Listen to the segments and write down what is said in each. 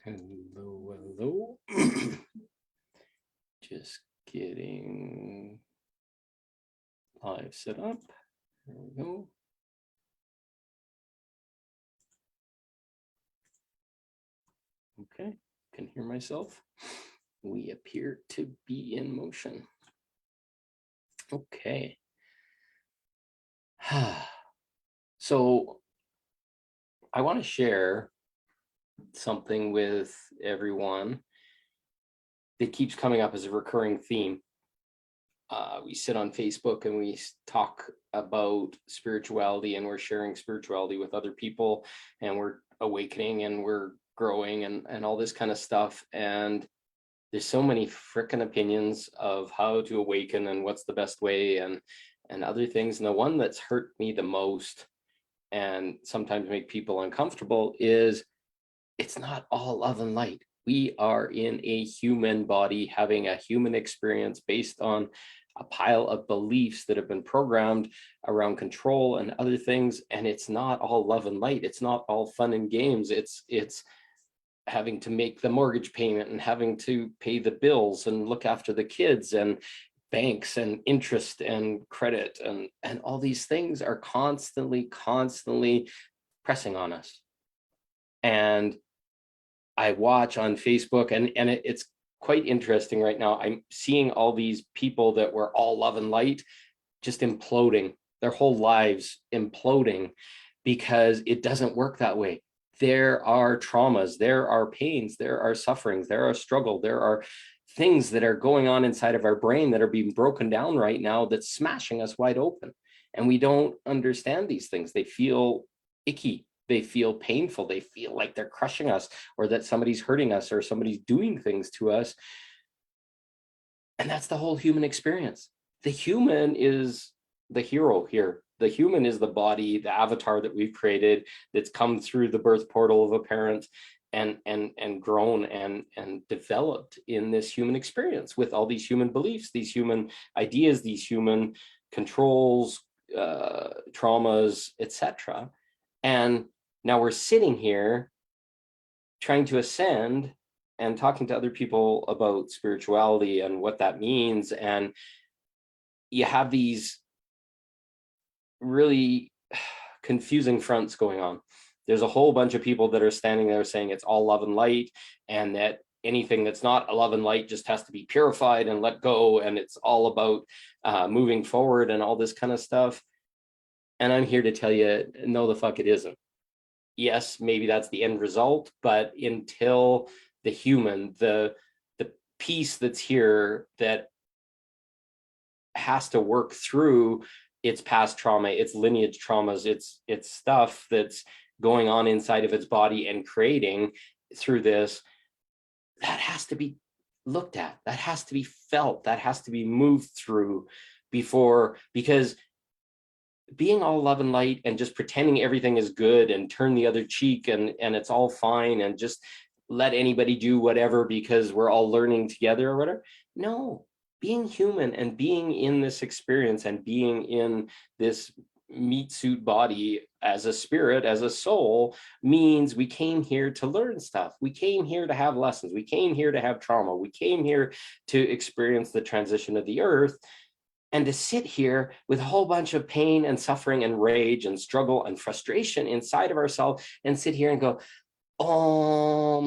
Hello. Just getting live set up. There we go. Okay, can hear myself. We appear to be in motion. Okay. So I want to share something with everyone that keeps coming up as a recurring theme. We sit on Facebook and we talk about spirituality, and we're sharing spirituality with other people, and we're awakening and we're growing and all this kind of stuff. And there's so many frickin' opinions of how to awaken and what's the best way and other things. And the one that's hurt me the most and sometimes make people uncomfortable is it's not all love and light. We are in a human body having a human experience based on a pile of beliefs that have been programmed around control and other things. And it's not all love and light. It's not all fun and games. It's having to make the mortgage payment and having to pay the bills and look after the kids and banks and interest and credit and all these things are constantly pressing on us. And I watch on Facebook and it's quite interesting right now. I'm seeing all these people that were all love and light just imploding, their whole lives imploding, because it doesn't work that way. There are traumas, there are pains, there are sufferings, there are struggle, there are things that are going on inside of our brain that are being broken down right now that's smashing us wide open. And we don't understand these things. They feel icky. They feel painful. They feel like they're crushing us, or that somebody's hurting us, or somebody's doing things to us. And that's the whole human experience. The human is the hero here. The human is the body, the avatar that we've created, that's come through the birth portal of a parent and grown and developed in this human experience with all these human beliefs, these human ideas, these human controls, traumas, etc. And now we're sitting here trying to ascend and talking to other people about spirituality and what that means. And you have these really confusing fronts going on. There's a whole bunch of people that are standing there saying it's all love and light, and that anything that's not love and light just has to be purified and let go, and it's all about moving forward and all this kind of stuff. And I'm here to tell you, no, the fuck it isn't. Yes, maybe that's the end result, but until the human, the piece that's here that has to work through its past trauma, its lineage traumas, its stuff that's going on inside of its body and creating through this, that has to be looked at, that has to be felt, that has to be moved through before, because being all love and light and just pretending everything is good and turn the other cheek and it's all fine and just let anybody do whatever because we're all learning together or whatever. No, being human and being in this experience and being in this meat suit body as a spirit, as a soul, means we came here to learn stuff. We came here to have lessons. We came here to have trauma. We came here to experience the transition of the earth. And to sit here with a whole bunch of pain and suffering and rage and struggle and frustration inside of ourselves and sit here and go,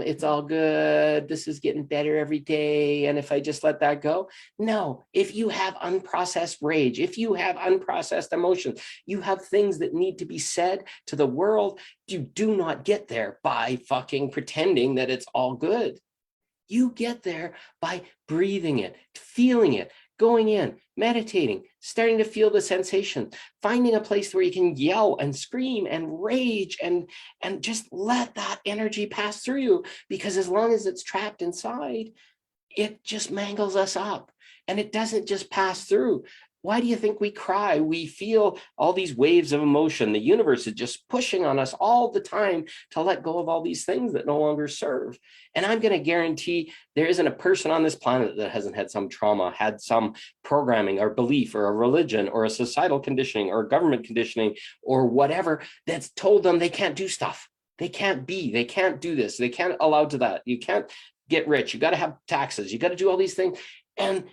it's all good. This is getting better every day. And if I just let that go, no, if you have unprocessed rage, if you have unprocessed emotions, you have things that need to be said to the world. You do not get there by fucking pretending that it's all good. You get there by breathing it, feeling it, going in, meditating, starting to feel the sensation, finding a place where you can yell and scream and rage and just let that energy pass through you, because as long as it's trapped inside, it just mangles us up and it doesn't just pass through. Why do you think we cry? We feel all these waves of emotion. The universe is just pushing on us all the time to let go of all these things that no longer serve. And I'm going to guarantee there isn't a person on this planet that hasn't had some trauma, had some programming or belief or a religion or a societal conditioning or government conditioning or whatever that's told them they can't do stuff. They can't be, they can't do this. They can't allow to that. You can't get rich. You got to have taxes. You got to do all these things. And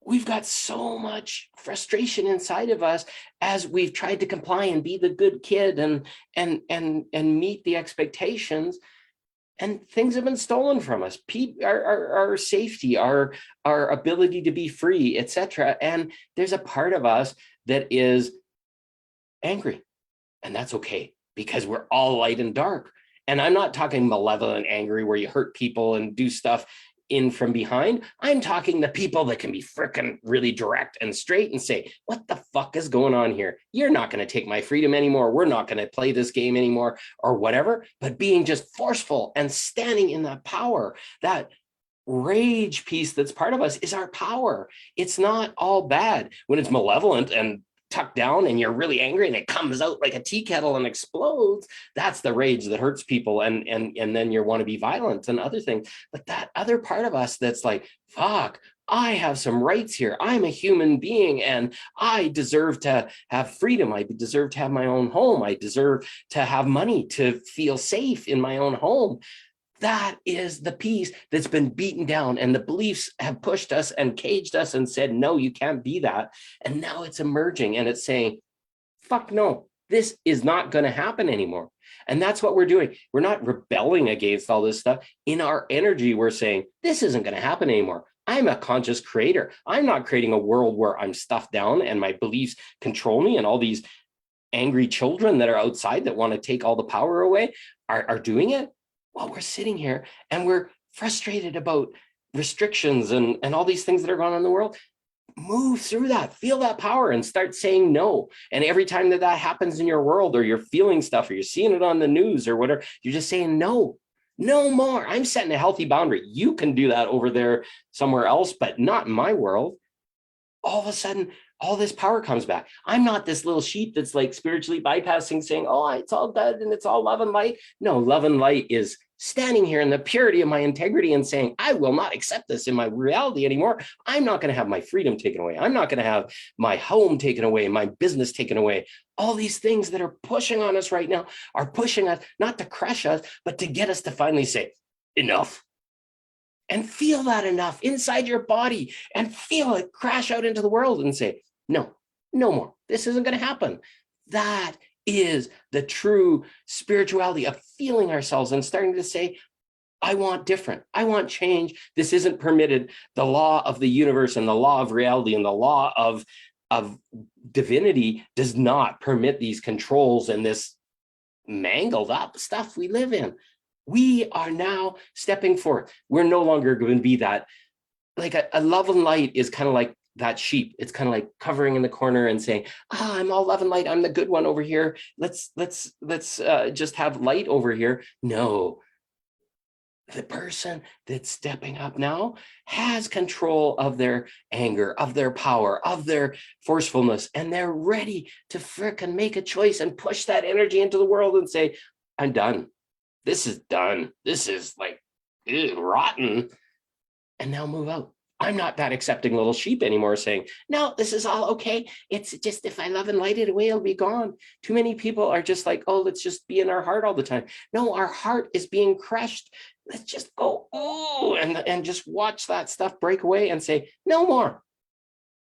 we've got so much frustration inside of us as we've tried to comply and be the good kid and meet the expectations, and things have been stolen from us. Our safety, our ability to be free, etc. And there's a part of us that is angry, and that's okay, because we're all light and dark. And I'm not talking malevolent angry where you hurt people and do stuff in from behind. I'm talking the people that can be freaking really direct and straight and say, what the fuck is going on here? You're not going to take my freedom anymore. We're not going to play this game anymore, or whatever. But being just forceful and standing in that power, that rage piece that's part of us is our power. It's not all bad when it's malevolent and tucked down and you're really angry and it comes out like a tea kettle and explodes. That's the rage that hurts people, and then you want to be violent and other things. But that other part of us that's like, fuck, I have some rights here. I'm a human being and I deserve to have freedom. I deserve to have my own home. I deserve to have money to feel safe in my own home. That is the piece that's been beaten down, and the beliefs have pushed us and caged us and said, no, you can't be that. And now it's emerging and it's saying, fuck no, this is not going to happen anymore. And that's what we're doing. We're not rebelling against all this stuff. In our energy, we're saying, this isn't going to happen anymore. I'm a conscious creator. I'm not creating a world where I'm stuffed down and my beliefs control me, and all these angry children that are outside that want to take all the power away are doing it. Well, we're sitting here and we're frustrated about restrictions and all these things that are going on in the world. Move through that, feel that power, and start saying no. And every time that happens in your world, or you're feeling stuff, or you're seeing it on the news or whatever, you're just saying no, no more. I'm setting a healthy boundary. You can do that over there somewhere else, but not in my world. All of a sudden, all this power comes back. I'm not this little sheep that's like spiritually bypassing, saying, oh, it's all good and it's all love and light. No, love and light is standing here in the purity of my integrity and saying, I will not accept this in my reality anymore. I'm not going to have my freedom taken away. I'm not going to have my home taken away, my business taken away. All these things that are pushing on us right now are pushing us not to crush us, but to get us to finally say, enough. And feel that enough inside your body and feel it crash out into the world and say, no, no more. This isn't going to happen. That is the true spirituality of feeling ourselves and starting to say, I want different. I want change. This isn't permitted. The law of the universe and the law of reality and the law of divinity does not permit these controls and this mangled up stuff we live in. We are now stepping forth. We're no longer going to be that, like a love and light is kind of like that sheep. It's kind of like covering in the corner and saying, I'm all love and light. I'm the good one over here. Let's just have light over here. No, the person that's stepping up now has control of their anger, of their power, of their forcefulness, and they're ready to frickin' make a choice and push that energy into the world and say, I'm done. This is done. This is like rotten. And now move out. I'm not that accepting little sheep anymore saying, no, this is all okay. It's just, if I love and light it away, it'll be gone. Too many people are just like, oh, let's just be in our heart all the time. No, our heart is being crushed. Let's just go, oh, and just watch that stuff break away and say, no more.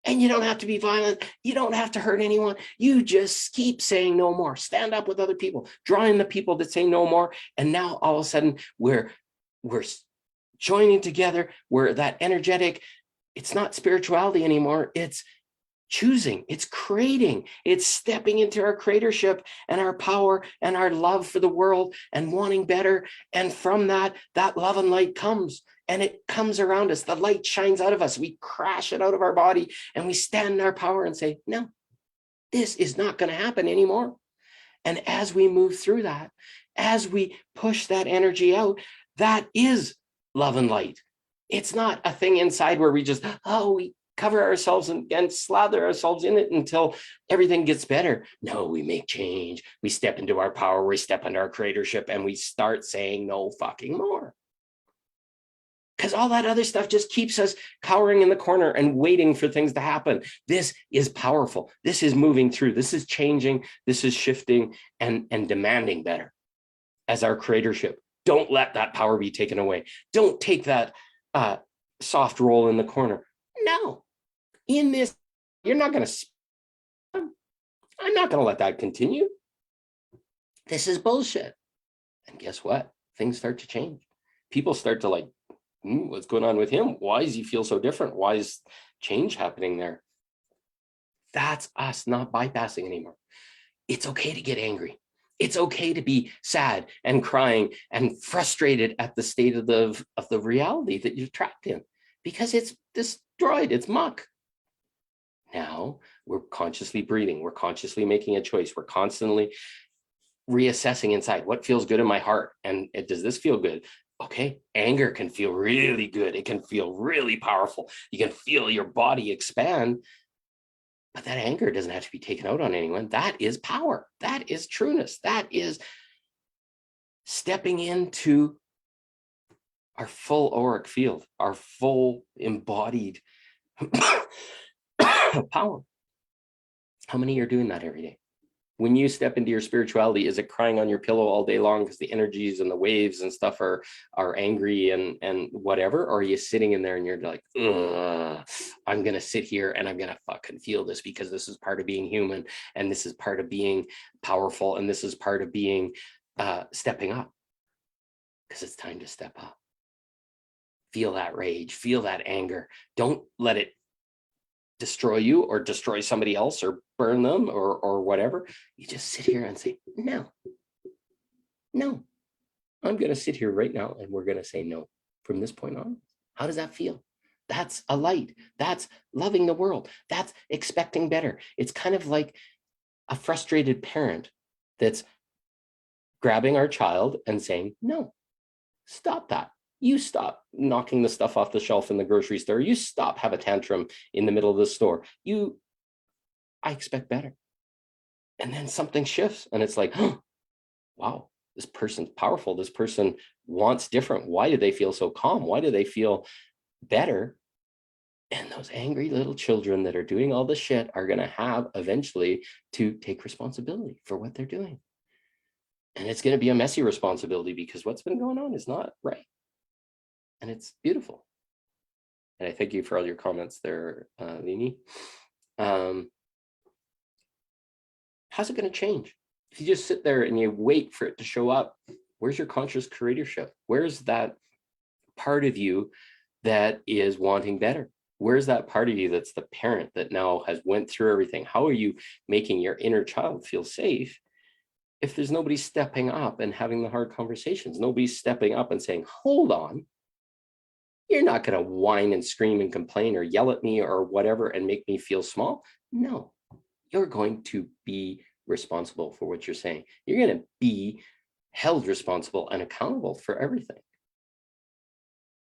And you don't have to be violent. You don't have to hurt anyone. You just keep saying no more. Stand up with other people, draw in the people that say no more. And now all of a sudden we're joining together. We're that energetic. It's not spirituality anymore. It's choosing, it's creating, it's stepping into our creatorship and our power and our love for the world and wanting better. And from that love and light comes, and it comes around us. The light shines out of us. We crash it out of our body and we stand in our power and say, no, this is not going to happen anymore. And as we move through that, as we push that energy out, that is love and light. It's not a thing inside where we just, we cover ourselves and slather ourselves in it until everything gets better. No, we make change. We step into our power. We step into our creatorship and we start saying no fucking more. Because all that other stuff just keeps us cowering in the corner and waiting for things to happen. This is powerful. This is moving through. This is changing. This is shifting and demanding better. as our creatorship. Don't let that power be taken away. Don't take that soft role in the corner. No, in this, you're not going to, I'm not going to let that continue. This is bullshit. And guess what? Things start to change. People start to like, what's going on with him? Why does he feel so different? Why is change happening there? That's us not bypassing anymore. It's okay to get angry. It's okay to be sad and crying and frustrated at the state of the reality that you're trapped in, because it's destroyed, it's muck. Now we're consciously breathing, we're consciously making a choice, we're constantly reassessing inside what feels good in my heart, and does this feel good? Okay, anger can feel really good, it can feel really powerful, you can feel your body expand. But that anger doesn't have to be taken out on anyone. That is power. That is trueness. That is stepping into our full auric field, our full embodied power. How many are doing that every day? When you step into your spirituality, is it crying on your pillow all day long because the energies and the waves and stuff are angry and whatever? Or are you sitting in there and you're like, I'm going to sit here and I'm going to fucking feel this, because this is part of being human, and this is part of being powerful, and this is part of being stepping up, because it's time to step up. Feel that rage, feel that anger. Don't let it destroy you or destroy somebody else or burn them or whatever. You just sit here and say, no, I'm going to sit here right now and we're going to say no from this point on. How does that feel? That's a light. That's loving the world. That's expecting better. It's kind of like a frustrated parent that's grabbing our child and saying, no, stop that. You stop knocking the stuff off the shelf in the grocery store. You stop, have a tantrum in the middle of the store. I expect better. And then something shifts and it's like, oh, wow, this person's powerful. This person wants different. Why do they feel so calm? Why do they feel better? And those angry little children that are doing all the shit are going to have eventually to take responsibility for what they're doing. And it's going to be a messy responsibility, because what's been going on is not right. And it's beautiful. And I thank you for all your comments there, Lini. How's it going to change? If you just sit there and you wait for it to show up, where's your conscious creatorship? Where's that part of you that is wanting better? Where's that part of you that's the parent that now has went through everything? How are you making your inner child feel safe if there's nobody stepping up and having the hard conversations? Nobody's stepping up and saying, hold on, you're not going to whine and scream and complain or yell at me or whatever and make me feel small. No, you're going to be responsible for what you're saying. You're going to be held responsible and accountable for everything.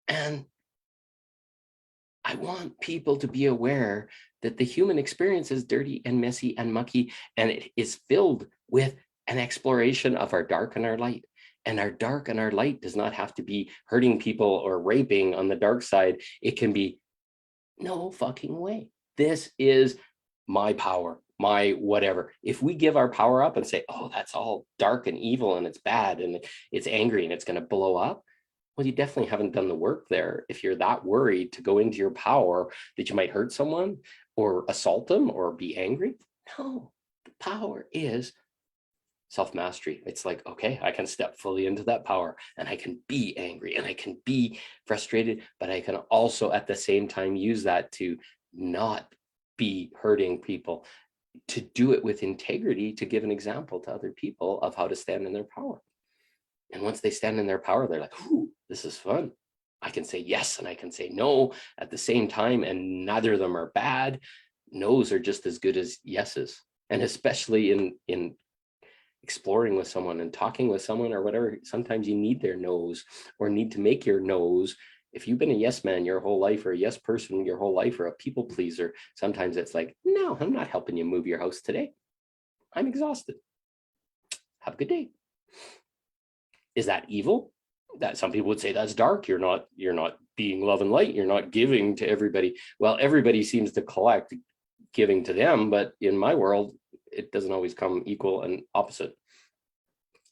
And I want people to be aware that the human experience is dirty and messy and mucky, and it is filled with an exploration of our dark and our light. And our dark and our light does not have to be hurting people or raping on the dark side. It can be, no fucking way. This is my power, my whatever. If we give our power up and say, oh, that's all dark and evil and it's bad and it's angry and it's going to blow up, well, you definitely haven't done the work there if you're that worried to go into your power that you might hurt someone or assault them or be angry. No, the power is self-mastery. It's like, okay, I can step fully into that power and I can be angry and I can be frustrated, but I can also at the same time use that to not be hurting people, to do it with integrity, to give an example to other people of how to stand in their power. And once they stand in their power, they're like, ooh, this is fun. I can say yes and I can say no at the same time, and neither of them are bad. No's are just as good as yeses. And especially in exploring with someone and talking with someone or whatever, sometimes you need their no's or need to make your no's. If you've been a yes man your whole life, or a yes person your whole life, or a people pleaser, sometimes it's like, no, I'm not helping you move your house today. I'm exhausted. Have a good day. Is that evil? That some people would say that's dark. You're not being love and light. You're not giving to everybody. Well, everybody seems to collect giving to them, but in my world, it doesn't always come equal and opposite.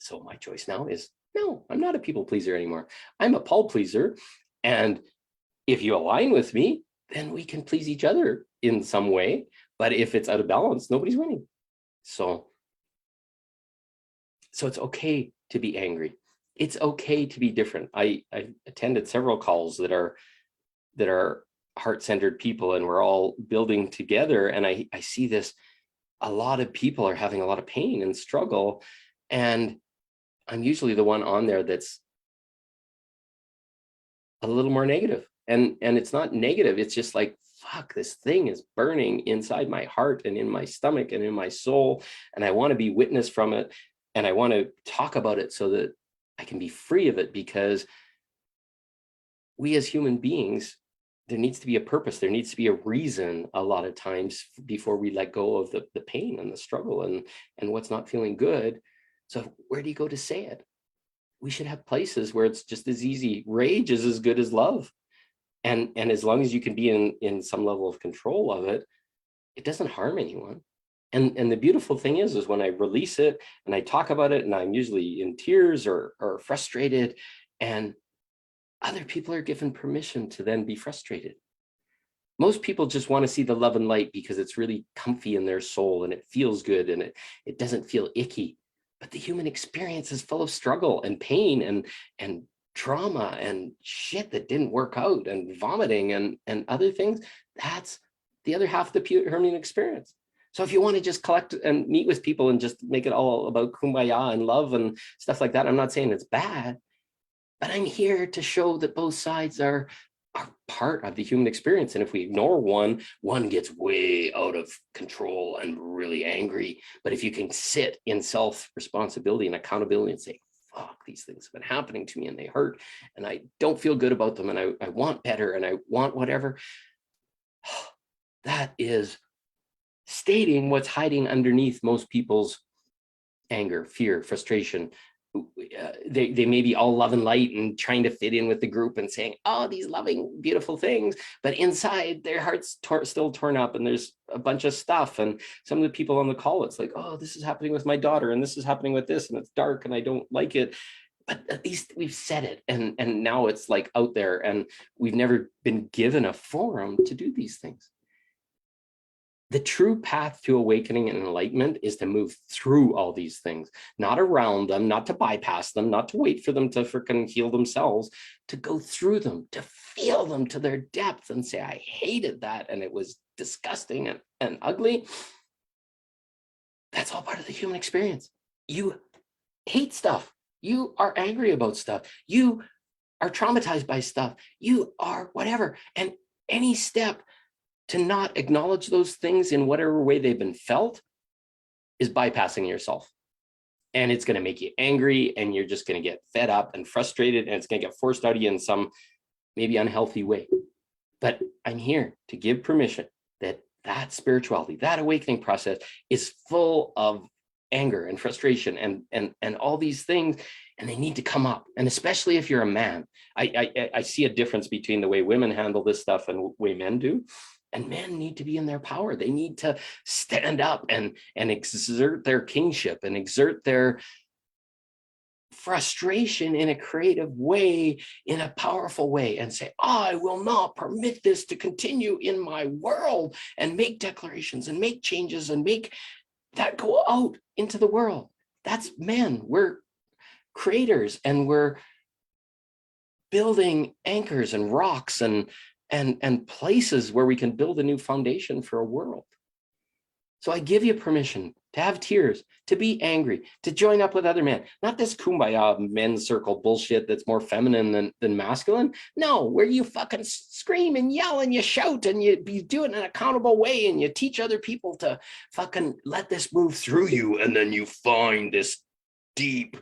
So my choice now is, no, I'm not a people pleaser anymore. I'm a Paul pleaser. And if you align with me, then we can please each other in some way. But if it's out of balance, nobody's winning. So it's okay to be angry. It's okay to be different. I attended several calls that are heart-centered people, and we're all building together. And I see this, a lot of people are having a lot of pain and struggle. And I'm usually the one on there that's a little more negative. And it's not negative. It's just like, fuck, this thing is burning inside my heart and in my stomach and in my soul. And I want to be witness from it. And I want to talk about it so that I can be free of it, because we as human beings, there needs to be a purpose. There needs to be a reason a lot of times before we let go of the pain and the struggle and what's not feeling good. So where do you go to say it? We should have places where it's just as easy. Rage is as good as love. And as long as you can be in some level of control of it, it doesn't harm anyone. And the beautiful thing is when I release it and I talk about it, and I'm usually in tears or frustrated, and other people are given permission to then be frustrated. Most people just want to see the love and light because it's really comfy in their soul and it feels good and it doesn't feel icky. But the human experience is full of struggle and pain and trauma and shit that didn't work out, and vomiting and other things. That's the other half of the human experience. So if you want to just collect and meet with people and just make it all about kumbaya and love and stuff like that, I'm not saying it's bad, but I'm here to show that both sides are part of the human experience. And if we ignore one gets way out of control and really angry. But if you can sit in self-responsibility and accountability and say, fuck, these things have been happening to me and they hurt and I don't feel good about them and I want better and I want whatever, that is stating what's hiding underneath most people's anger, fear, frustration. They may be all love and light and trying to fit in with the group and saying, oh, these loving, beautiful things, but inside their heart's still torn up and there's a bunch of stuff. And some of the people on the call, it's like, oh, this is happening with my daughter and this is happening with this and it's dark and I don't like it. But at least we've said it, and now it's like out there, and we've never been given a forum to do these things. The true path to awakening and enlightenment is to move through all these things, not around them, not to bypass them, not to wait for them to freaking heal themselves, to go through them, to feel them to their depth and say, I hated that and it was disgusting and ugly. That's all part of the human experience. You hate stuff. You are angry about stuff. You are traumatized by stuff. You are whatever. And any step to not acknowledge those things in whatever way they've been felt is bypassing yourself. And it's going to make you angry, and you're just going to get fed up and frustrated, and it's going to get forced out of you in some maybe unhealthy way. But I'm here to give permission that spirituality, that awakening process is full of anger and frustration and all these things, and they need to come up. And especially if you're a man, I see a difference between the way women handle this stuff and the way men do. And men need to be in their power. They need to stand up and exert their kingship and exert their frustration in a creative way, in a powerful way, and say, I will not permit this to continue in my world, and make declarations and make changes and make that go out into the world. That's men. We're creators, and we're building anchors and rocks and places where we can build a new foundation for a world. So I give you permission to have tears, to be angry, to join up with other men. Not this kumbaya men's circle bullshit that's more feminine than masculine. No, where you fucking scream and yell and you shout and you do it in an accountable way, and you teach other people to fucking let this move through you, and then you find this deep,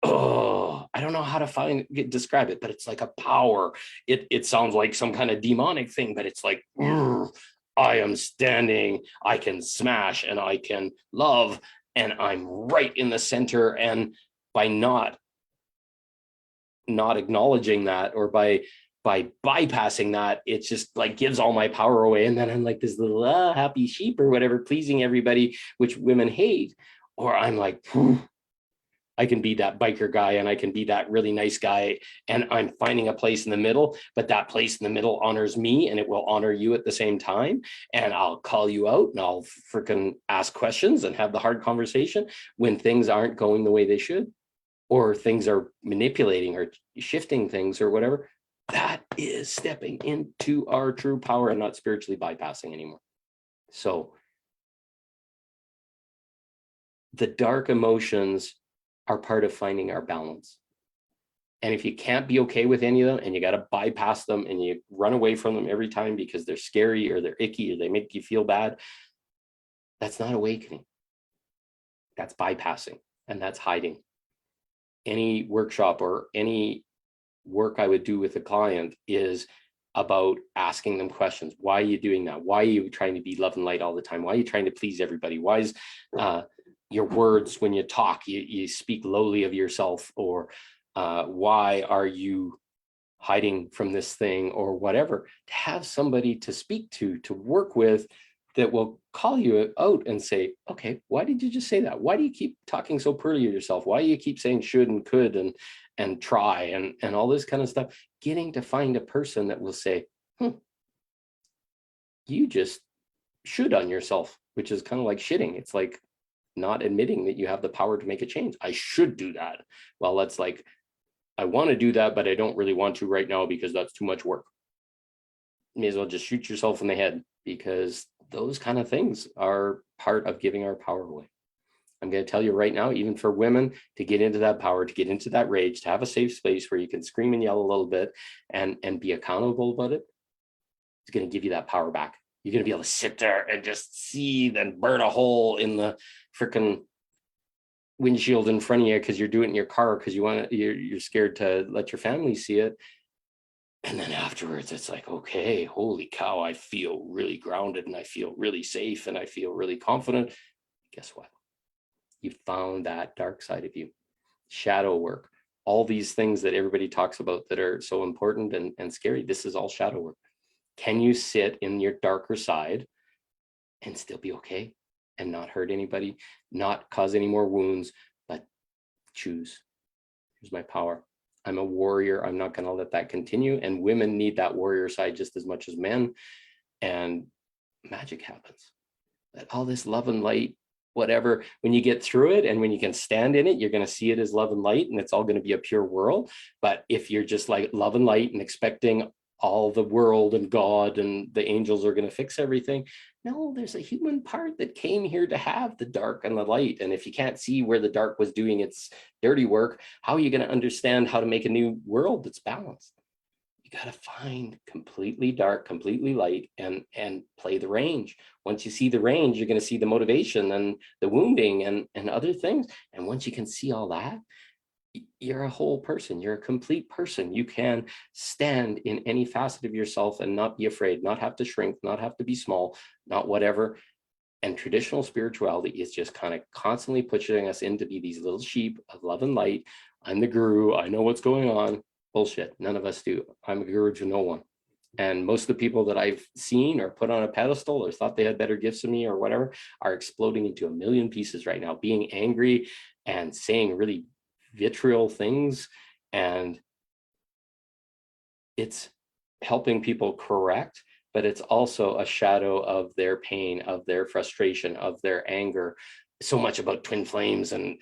I don't know how to describe it, but it's like a power. It sounds like some kind of demonic thing, but it's like, I am standing, I can smash and I can love, and I'm right in the center. And by not acknowledging that, or by bypassing that, it just like gives all my power away. And then I'm like this little happy sheep or whatever, pleasing everybody, which women hate. or I'm like, "Phew, I can be that biker guy and I can be that really nice guy, and I'm finding a place in the middle, but that place in the middle honors me and it will honor you at the same time. And I'll call you out and I'll freaking ask questions and have the hard conversation when things aren't going the way they should, or things are manipulating or shifting things or whatever." That is stepping into our true power and not spiritually bypassing anymore. So the dark emotions are part of finding our balance. And if you can't be okay with any of them and you got to bypass them and you run away from them every time because they're scary or they're icky or they make you feel bad, that's not awakening. That's bypassing, and that's hiding. Any workshop or any work I would do with a client is about asking them questions. Why are you doing that? Why are you trying to be love and light all the time? Why are you trying to please everybody? Why is your words, when you talk, you speak lowly of yourself? Or why are you hiding from this thing or whatever? To have somebody to speak to work with, that will call you out and say, okay, why did you just say that? Why do you keep talking so poorly of yourself? Why do you keep saying should and could and try and all this kind of stuff? Getting to find a person that will say, you just should on yourself, which is kind of like shitting. It's like not admitting that you have the power to make a change. I should do that. Well, that's like, I want to do that, but I don't really want to right now because that's too much work. You may as well just shoot yourself in the head, because those kind of things are part of giving our power away. I'm going to tell you right now, even for women, to get into that power, to get into that rage, to have a safe space where you can scream and yell a little bit and be accountable about it, it's going to give you that power back. You're going to be able to sit there and just seethe and burn a hole in the freaking windshield in front of you because you're doing it in your car because you're scared to let your family see it. And then afterwards, it's like, okay, holy cow, I feel really grounded and I feel really safe and I feel really confident. Guess what? You found that dark side of you. Shadow work, all these things that everybody talks about that are so important and scary. This is all shadow work. Can you sit in your darker side and still be okay and not hurt anybody, not cause any more wounds, but choose? Here's my power. I'm a warrior. I'm not going to let that continue. And women need that warrior side just as much as men. And magic happens. That all this love and light, whatever, when you get through it and when you can stand in it, you're going to see it as love and light, and it's all going to be a pure world. But if you're just like love and light and expecting all the world and God and the angels are going to fix everything, no, there's a human part that came here to have the dark and the light. And if you can't see where the dark was doing its dirty work, how are you going to understand how to make a new world that's balanced? You got to find completely dark, completely light, and play the range. Once you see the range, you're going to see the motivation and the wounding and other things. And once you can see all that, you're a whole person. You're a complete person. You can stand in any facet of yourself and not be afraid, not have to shrink, not have to be small, not whatever. And traditional spirituality is just kind of constantly pushing us in to be these little sheep of love and light. I'm the guru. I know what's going on. Bullshit. None of us do. I'm a guru to no one. And most of the people that I've seen or put on a pedestal or thought they had better gifts than me or whatever are exploding into a million pieces right now, being angry and saying really vitriol things. And it's helping people correct, but it's also a shadow of their pain, of their frustration, of their anger. So much about twin flames and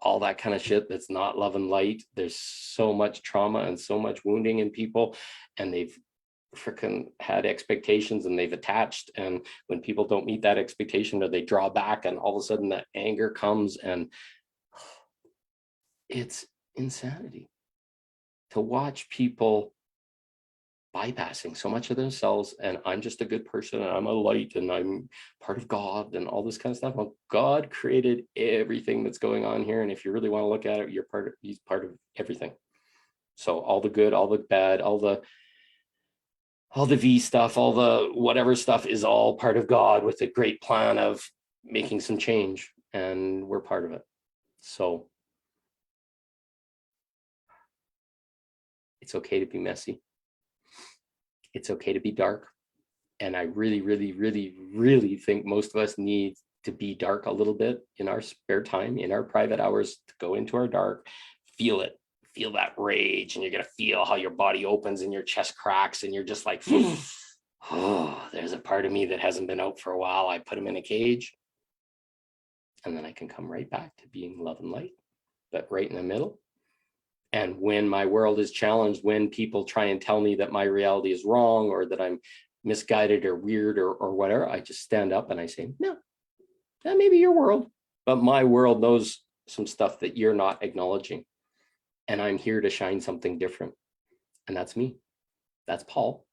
all that kind of shit that's not love and light. There's so much trauma and so much wounding in people, and they've freaking had expectations and they've attached, and when people don't meet that expectation or they draw back, and all of a sudden that anger comes, and it's insanity to watch people bypassing so much of themselves. And I'm just a good person and I'm a light and I'm part of God and all this kind of stuff. Well, God created everything that's going on here, and if you really want to look at it, he's part of everything. So all the good, all the bad, all the V stuff, all the whatever stuff is all part of God with a great plan of making some change, and we're part of it. So it's okay to be messy. It's okay to be dark. And I really, really, really, really think most of us need to be dark a little bit in our spare time, in our private hours, to go into our dark, feel it, feel that rage, and you're going to feel how your body opens and your chest cracks, and you're just like, oh, there's a part of me that hasn't been out for a while. I put him in a cage, and then I can come right back to being love and light, but right in the middle. And when my world is challenged, when people try and tell me that my reality is wrong or that I'm misguided or weird or whatever, I just stand up and I say, no, that may be your world, but my world knows some stuff that you're not acknowledging. And I'm here to shine something different. And that's me. That's Paul.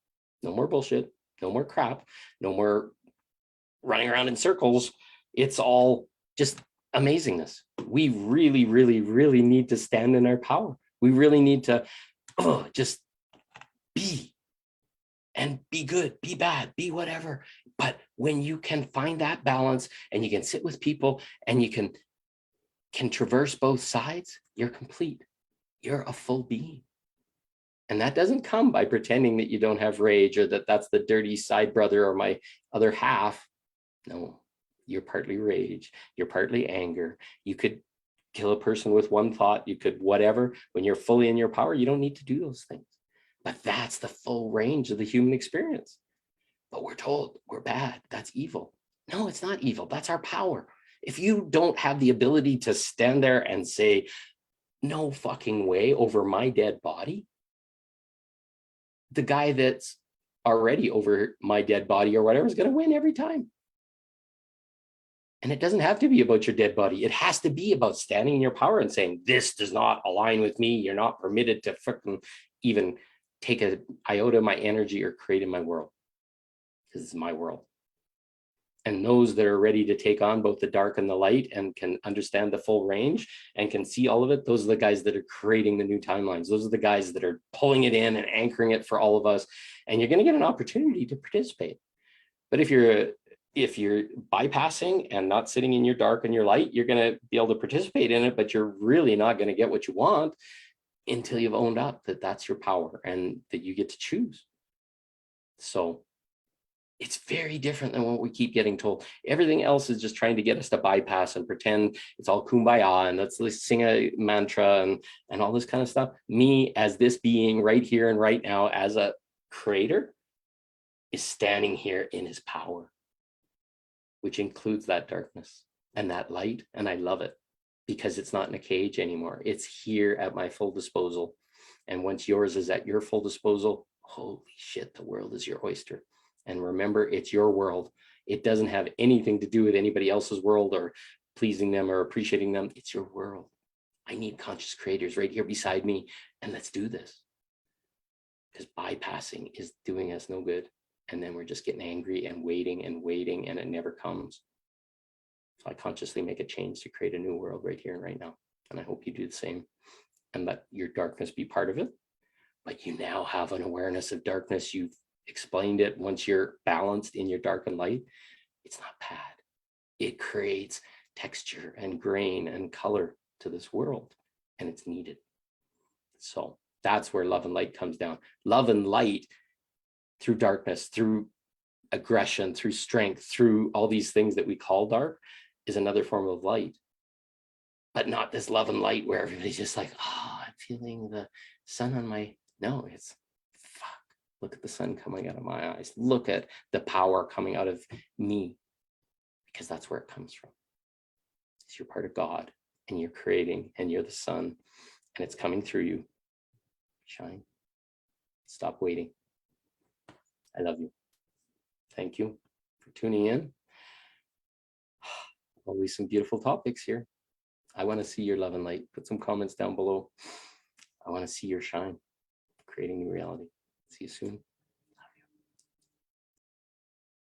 No more bullshit. No more crap. No more running around in circles. It's all just amazingness. We really, really, really need to stand in our power. We really need to just be, and be good, be bad, be whatever. But when you can find that balance and you can sit with people and you can traverse both sides, you're complete. You're a full being. And that doesn't come by pretending that you don't have rage or that that's the dirty side brother or my other half. No, you're partly rage, you're partly anger. You could kill a person with one thought, you could whatever. When you're fully in your power, you don't need to do those things. But that's the full range of the human experience. But we're told we're bad, that's evil. No, it's not evil, that's our power. If you don't have the ability to stand there and say, no fucking way over my dead body, the guy that's already over my dead body or whatever is going to win every time. And it doesn't have to be about your dead body. It has to be about standing in your power and saying, this does not align with me. You're not permitted to freaking even take an iota of my energy or create in my world. This is my world. And those that are ready to take on both the dark and the light and can understand the full range and can see all of it, those are the guys that are creating the new timelines. Those are the guys that are pulling it in and anchoring it for all of us. And you're going to get an opportunity to participate. But if you're bypassing and not sitting in your dark and your light, you're going to be able to participate in it, but you're really not going to get what you want until you've owned up that that's your power and that you get to choose. So it's very different than what we keep getting told. Everything else is just trying to get us to bypass and pretend it's all kumbaya and let's sing a mantra and all this kind of stuff. Me as this being right here and right now as a creator is standing here in his power, which includes that darkness and that light. And I love it because it's not in a cage anymore. It's here at my full disposal. And once yours is at your full disposal, holy shit, the world is your oyster. And remember, it's your world. It doesn't have anything to do with anybody else's world or pleasing them or appreciating them. It's your world. I need conscious creators right here beside me. And let's do this. Because bypassing is doing us no good. And then we're just getting angry and waiting and it never comes. So I consciously make a change to create a new world right here and right now. And I hope you do the same and let your darkness be part of it. But you now have an awareness of darkness. You've explained it. Once you're balanced in your dark and light, it's not bad. It creates texture and grain and color to this world, and it's needed. So that's where love and light comes down. Love and light through darkness, through aggression, through strength, through all these things that we call dark is another form of light. But not this love and light where everybody's just like, oh, I'm feeling the sun on my, no, it's fuck. Look at the sun coming out of my eyes. Look at the power coming out of me, because that's where it comes from. It's you're part of God and you're creating and you're the sun and it's coming through you. Shine. Stop waiting. I love you. Thank you for tuning in. Always some beautiful topics here. I want to see your love and light. Put some comments down below. I want to see your shine, creating new reality. See you soon.